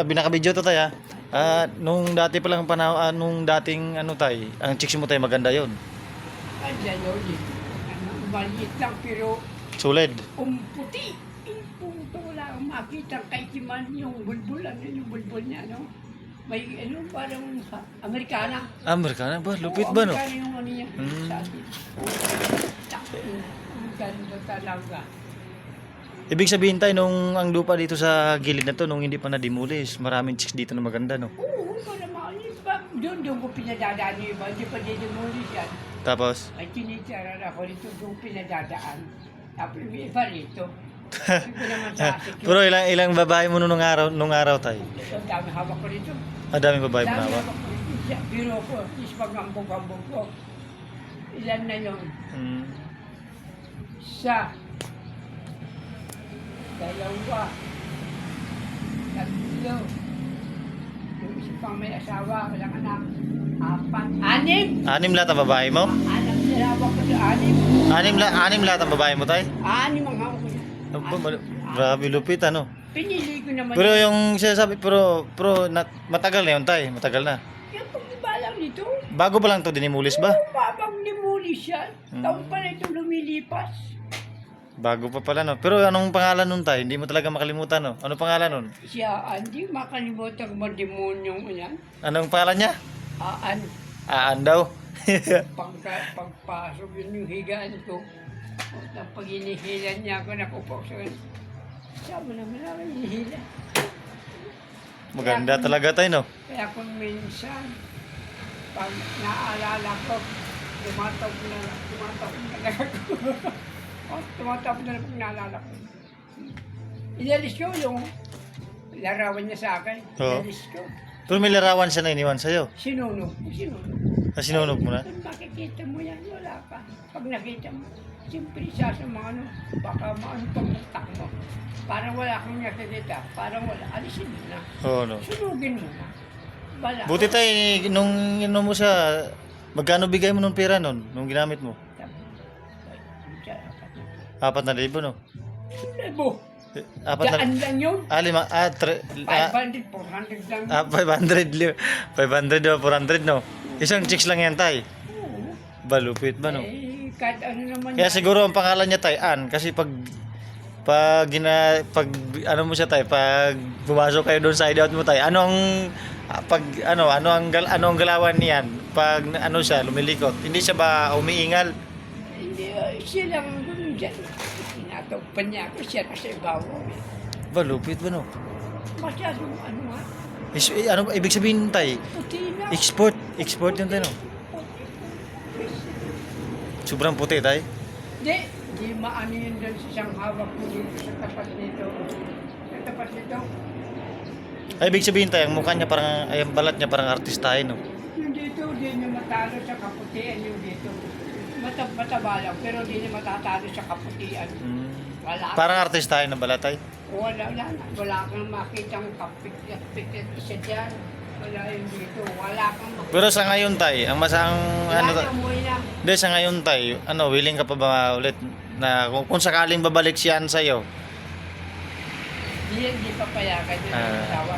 Binakabidyo to tayo. Nung dati pa lang panahon, nung dating ano tay, ang chicks mo tayo maganda yon. Andiyan yun eh. Ano, maliit lang pero Solid. puti. Puto wala kang makita kay Kiman yung bulbul. Ano yung bulbul niya, no? May ano, parang Amerikana. Amerikana ba? Lupit ba no? Amerikana yung ano niya. Mm. Sa atin. Ang ganda talaga. Ibig sabihin tayo, nung ang lupa dito sa gilid na to, nung hindi pa na-demolish, maraming chicks dito na maganda, no? Oo, para maalis pa. Doon ko pinadadaan yung iba. Hindi pa didemolis yan. Tapos, Ay, tinitiraran ako rito. Doon pinadadaan. Tapos may iba rito. Hindi ko naman sa akin. pero ilang babae mo nung araw tayo? Ang dami hawak ko rito. Ang daming babae mo Dami nawa. hawak ko rito. Biro ko. Is pag-ambog-ambog ko. Ilan na yun? Mm. Isa. Dalawa. Tatlo. Yung isa pang may asawa. Walang anak. Apat. Anim. 6 lahat ang babae mo? Anak na hawak ko sa anim. 6 lahat ang babae mo tayo? Anim ang hawak ko niya. Grabe lupit, ano? Pinili ko naman. Pero yung sinasabi, pero matagal na yun tayo, matagal na. Yung pagbalang nito. Bago pa lang to dinimulis ba? Babang nimuli siya. Taon pa na ito lumilipas. Bago pa pala, no? Pero anong pangalan nun tayo? Hindi mo talaga makalimutan, no? Anong pangalan nun? Siya, hindi makalimutan ko mga demonyong yan. Anong pangalan niya? Aan daw. Pagpasok yun yung higaan ko. At pag inihilan niya ako, nakupo sa kanya. Siya mo naman ako inihila. Maganda talaga tayo, no? Kaya kung minsan, pag naalala ko, tumatawag na lang ako. Tumatawag na lang pag naalala ko. Inalis ko yung larawan niya sa akin. Oo. Inalis ko. Pero may larawan siya na iniwan sa'yo. Sinunog. Sinunog mo na? Kung makikita mo yan, wala ka. Pag nakita mo, siyempre siya sa mga ano, baka maano pang utak mo. Parang wala kang nakikita, parang wala. Alisin mo na. Oo, no? Sunugin mo na. Wala. Buti tayo, nung mo siya, magkano bigay mo nung pera nun? Nung ginamit mo? 4,000, no? Lebo. 4 Daan lang yun. 500, 400 lang. 500 o 400, no? Isang chicks lang yan, tay. Oo. Balupit ba, no? Kahit ano naman Kaya yan. siguro ang pangalan niya, tay, Ann. Kasi pag ano mo siya, tay, pag pumasok kayo doon sa hideout mo, tay, ano ang galawan niyan? Pag ano siya, lumilikot. Hindi siya ba umiingal? Hindi, siya lang ang gano'n dyan. Tinatagpan niya ako, siya na sa ibabaw. Balupit ba, no? Masyadong ano nga, Ano ba ibig sabihin, tay? puti na. Export yun, tay, no? Sobrang puti, tay. Di maano yun doon sa isang hawak ko dito sa tapat nito. Sa tapat nito. Ay, ibig sabihin, tay, ang mukha niya parang, ay, ang balat niya parang artistahin, no? Yung dito, di niya matalo sa kaputian yung dito. Mataba lang, pero di niya matatalo sa kaputian. Wala. Parang artistahin na balat, tay. Wala na. Wala kang makitang kapit isa dyan. Wala yung dito. Wala kang makita. Pero sa ngayon, tay, ang masang, Wala ano, na, umuwi na. hindi, sa ngayon, tay, willing ka pa ba ulit na kung sakaling babalik siyan sa'yo? Hindi pa payagan yun ang asawa.